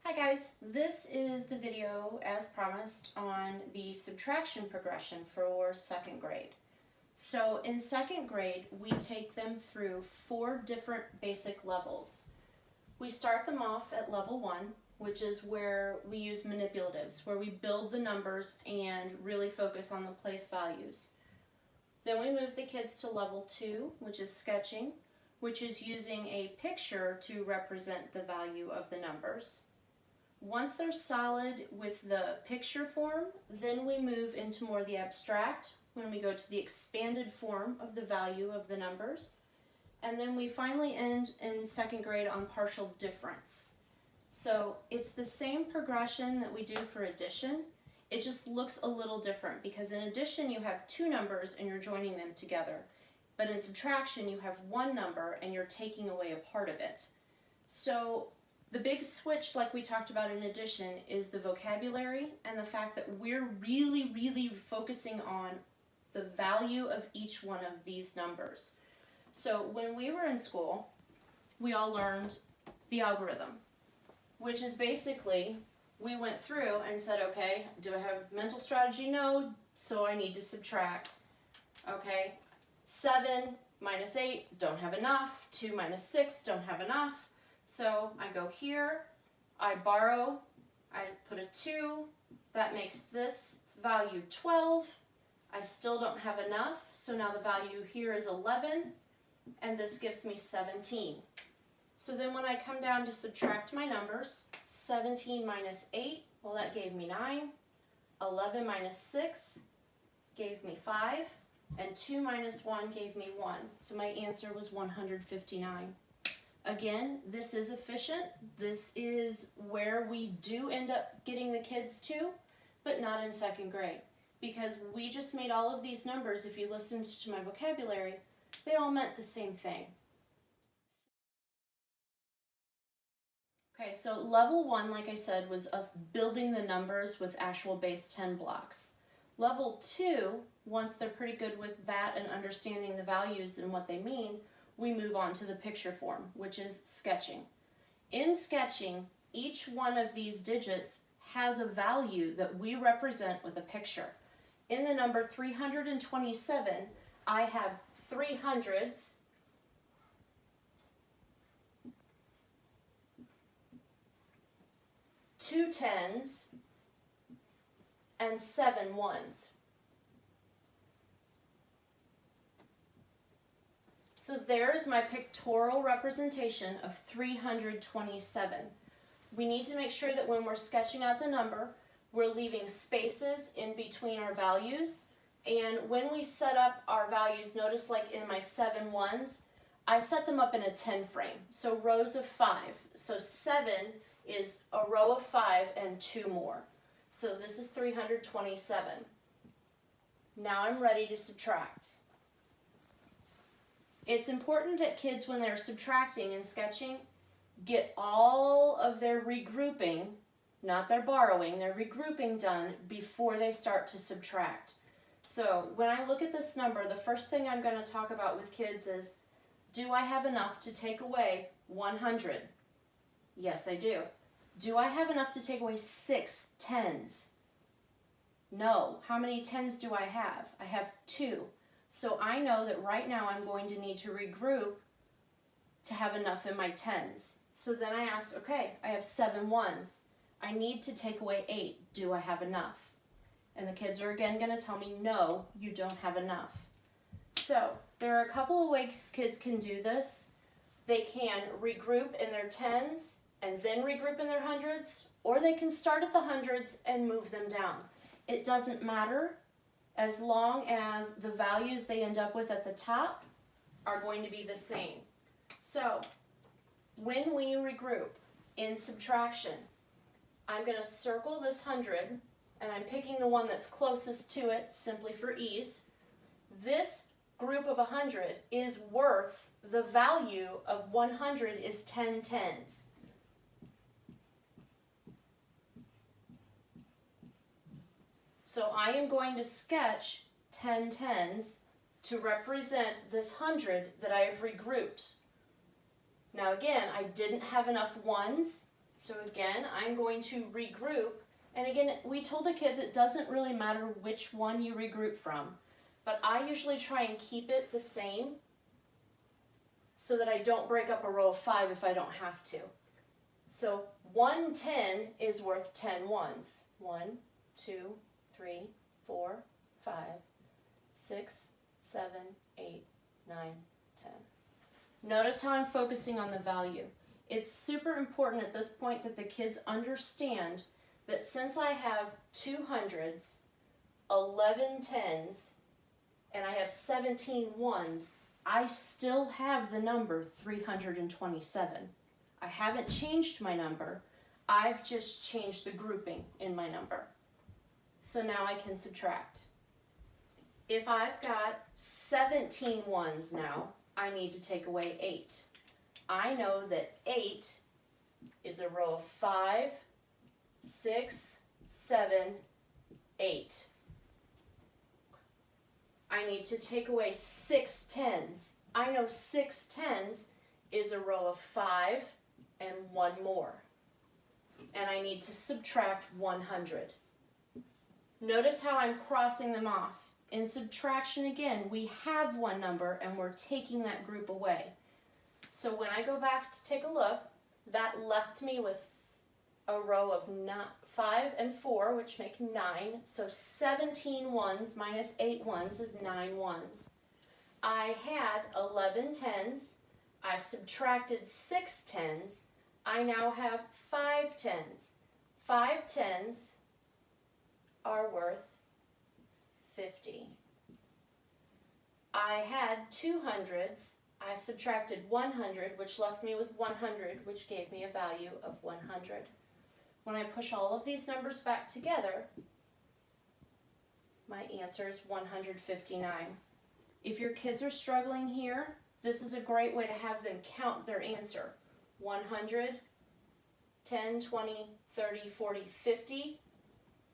Hi guys, this is the video as promised on the subtraction progression for second grade. So in second grade, we take them through 4 different basic levels. We start them off at level 1, which is where we use manipulatives, where we build the numbers and really focus on the place values. Then we move the kids to level 2, which is sketching, which is using a picture to represent the value of the numbers. Once they're solid with the picture form, then we move into more the abstract when we go to the expanded form of the value of the numbers. And then we finally end in second grade on partial difference. So it's the same progression that we do for addition. It just looks a little different because in addition you have 2 numbers and you're joining them together. But in subtraction you have 1 number and you're taking away a part of it. So the big switch, like we talked about in addition, is the vocabulary and the fact that we're really focusing on the value of each one of these numbers. So when we were in school, we all learned the algorithm, which is basically, we went through and said, okay, do I have mental strategy? No, so I need to subtract. Okay, 7 minus 8, don't have enough. 2 minus 6, don't have enough. So I go here, I borrow, I put a 2, that makes this value 12. I still don't have enough, so now the value here is 11, and this gives me 17. So then when I come down to subtract my numbers, 17 minus 8, well that gave me 9. 11 minus 6 gave me 5, and 2 minus 1 gave me 1. So my answer was 159. Again, this is efficient. This is where we do end up getting the kids to, but not in second grade. Because we just made all of these numbers, if you listened to my vocabulary, they all meant the same thing. Okay, so level 1, like I said, was us building the numbers with actual base 10 blocks. Level 2, once they're pretty good with that and understanding the values and what they mean, we move on to the picture form, which is sketching. In sketching, each one of these digits has a value that we represent with a picture. In the number 327, I have 3 hundreds, 2 tens, and 7 ones. So there's my pictorial representation of 327. We need to make sure that when we're sketching out the number, we're leaving spaces in between our values. And when we set up our values, notice like in my 7 ones, I set them up in a 10 frame. So rows of 5. So 7 is a row of 5 and 2 more. So this is 327. Now I'm ready to subtract. It's important that kids, when they're subtracting and sketching, get all of their regrouping, not their borrowing, their regrouping done before they start to subtract. So when I look at this number, the first thing I'm going to talk about with kids is, do I have enough to take away 100? Yes, I do. Do I have enough to take away 6 tens? No. How many tens do I have? I have 2. So I know that right now I'm going to need to regroup to have enough in my tens. So then I ask, okay, I have 7 ones. I need to take away 8. Do I have enough? And the kids are again going to tell me, no, you don't have enough. So there are a couple of ways kids can do this. They can regroup in their tens and then regroup in their hundreds, or they can start at the hundreds and move them down. It doesn't matter, as long as the values they end up with at the top are going to be the same. So when we regroup in subtraction, I'm going to circle this 100, and I'm picking the one that's closest to it simply for ease. This group of 100 is worth, the value of 100 is 10 tens. So I am going to sketch 10 tens to represent this 100 that I have regrouped. Now again, I didn't have enough ones, So again, I'm going to regroup. And again, we told the kids it doesn't really matter which one you regroup from, but I usually try and keep it the same so that I don't break up a row of 5 if I don't have to. So 1 10 is worth 10 ones. 1, 2, 3, 4, 5, 6, 7, 8, 9, 10. Notice how I'm focusing on the value. It's super important at this point that the kids understand that since I have 2 hundreds, 11 tens, and I have 17 ones, I still have the number 327. I haven't changed my number, I've just changed the grouping in my number. So now I can subtract. If I've got 17 ones now, I need to take away 8. I know that 8 is a row of 5, 6, 7, 8. I need to take away 6 tens. I know 6 tens is a row of 5 and 1 more. And I need to subtract 100. Notice how I'm crossing them off. In subtraction again, we have one number and we're taking that group away. So when I go back to take a look, that left me with a row of 5 and 4, which make 9. So 17 ones minus 8 ones is 9 ones. I had 11 tens. I subtracted 6 tens. I now have 5 tens. 5 tens are worth 50. I had 2 hundreds. I subtracted 100, which left me with 100, which gave me a value of 100. When I push all of these numbers back together, my answer is 159. If your kids are struggling here, this is a great way to have them count their answer. 100, 10, 20, 30, 40, 50,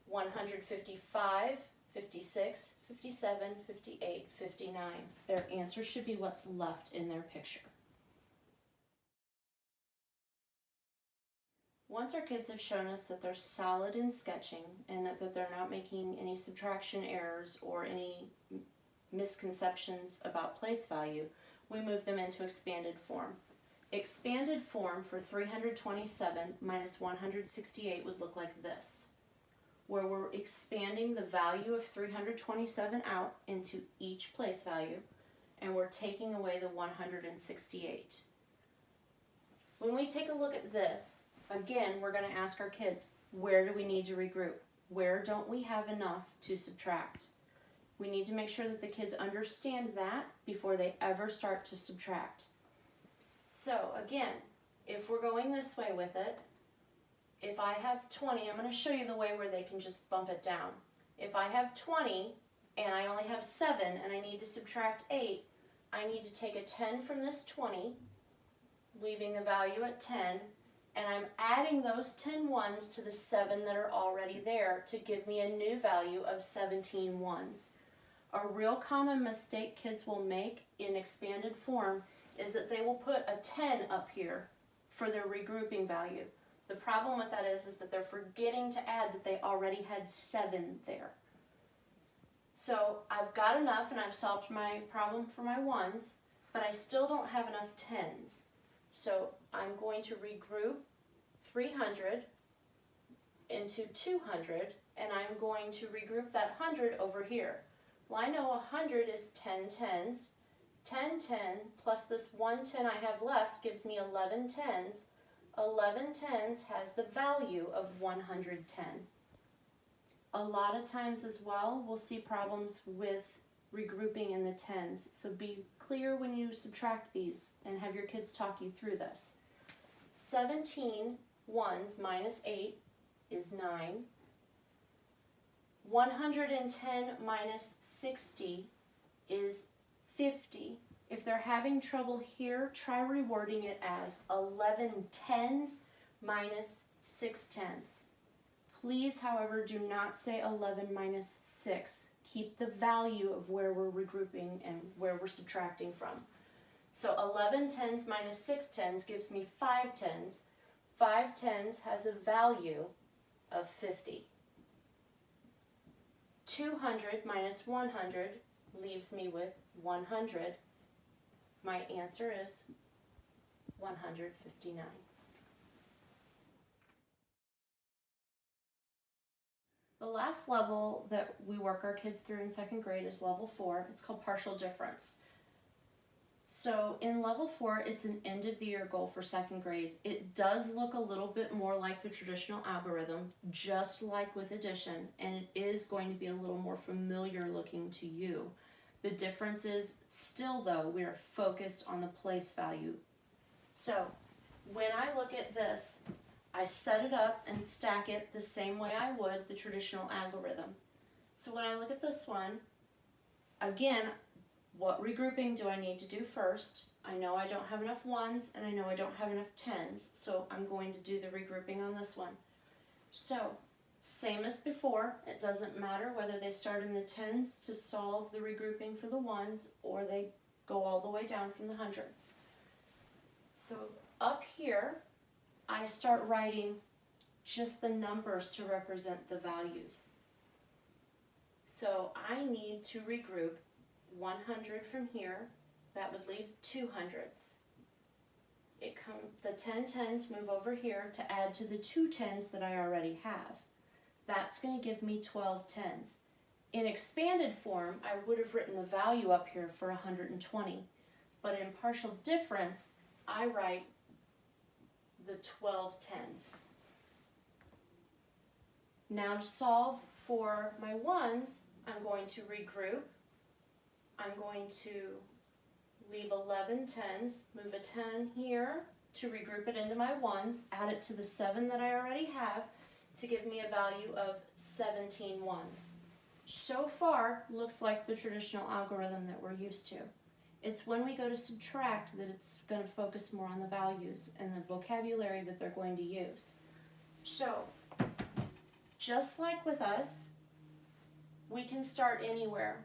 155, 56, 57, 58, 59. Their answer should be what's left in their picture. Once our kids have shown us that they're solid in sketching and that they're not making any subtraction errors or any misconceptions about place value, we move them into expanded form. Expanded form for 327 minus 168 would look like this, where we're expanding the value of 327 out into each place value, and we're taking away the 168. When we take a look at this, again, we're going to ask our kids, where do we need to regroup? Where don't we have enough to subtract? We need to make sure that the kids understand that before they ever start to subtract. So again, if we're going this way with it, if I have 20, I'm going to show you the way where they can just bump it down. If I have 20 and I only have 7 and I need to subtract 8, I need to take a 10 from this 20, leaving the value at 10, and I'm adding those 10 ones to the 7 that are already there to give me a new value of 17 ones. A real common mistake kids will make in expanded form is that they will put a 10 up here for their regrouping value. The problem with that is that they're forgetting to add that they already had 7 there. So I've got enough and I've solved my problem for my ones, but I still don't have enough 10s. So I'm going to regroup 300 into 200, and I'm going to regroup that 100 over here. Well, I know 100 is 10 tens. 10 10 plus this 1 10 I have left gives me 11 tens. 11 tens has the value of 110. A lot of times as well, we'll see problems with regrouping in the tens. So be clear when you subtract these and have your kids talk you through this. 17 ones minus 8 is 9. 110 minus 60 is 50. If they're having trouble here, try rewording it as 11 tens minus 6 tens. Please, however, do not say 11 minus 6. Keep the value of where we're regrouping and where we're subtracting from. So 11 tens minus 6 tens gives me 5 tens. 5 tens has a value of 50. 200 minus 100 leaves me with 100. My answer is 159. The last level that we work our kids through in second grade is level 4. It's called partial difference. So in level 4, it's an end of the year goal for second grade. It does look a little bit more like the traditional algorithm, just like with addition, and it is going to be a little more familiar looking to you. The difference is still, though, we are focused on the place value. So when I look at this, I set it up and stack it the same way I would the traditional algorithm. So when I look at this one, again, what regrouping do I need to do first? I know I don't have enough ones and I know I don't have enough tens, so I'm going to do the regrouping on this one. So, same as before, it doesn't matter whether they start in the tens to solve the regrouping for the ones or they go all the way down from the hundreds. So up here, I start writing just the numbers to represent the values. So I need to regroup 100 from here. That would leave 200s. The 10 tens move over here to add to the 2 tens that I already have. That's going to give me 12 tens. In expanded form, I would have written the value up here for 120, but in partial difference, I write the 12 tens. Now to solve for my ones, I'm going to regroup. I'm going to leave 11 tens, move a 10 here to regroup it into my ones, add it to the 7 that I already have to give me a value of 17 ones. So far, looks like the traditional algorithm that we're used to. It's when we go to subtract that it's going to focus more on the values and the vocabulary that they're going to use. So, just like with us, we can start anywhere.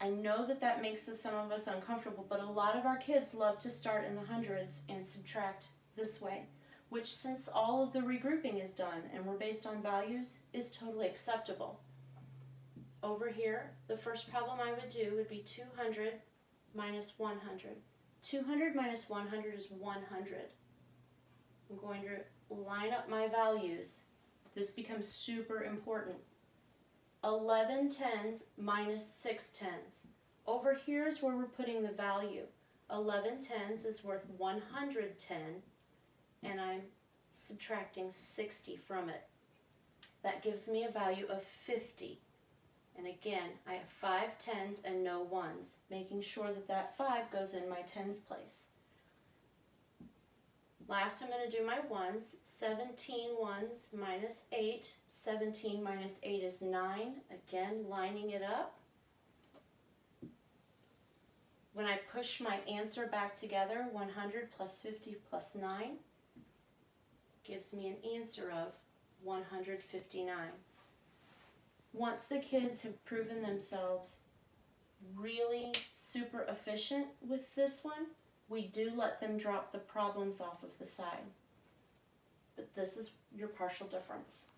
I know that that makes some of us uncomfortable, but a lot of our kids love to start in the hundreds and subtract this way, which, since all of the regrouping is done and we're based on values, is totally acceptable. Over here, the first problem I would do would be 200 minus 100. 200 minus 100 is 100. I'm going to line up my values. This becomes super important. 11 tens minus 6 tens. Over here is where we're putting the value. 11 tens is worth 110, and I'm subtracting 60 from it. That gives me a value of 50. And again, I have 5 tens and no ones, making sure that that 5 goes in my tens place. Last, I'm going to do my ones. 17 ones minus 8. 17 minus 8 is 9. Again, lining it up. When I push my answer back together, 100 plus 50 plus 9 gives me an answer of 159. Once the kids have proven themselves really super efficient with this one, we do let them drop the problems off of the side. But this is your partial difference.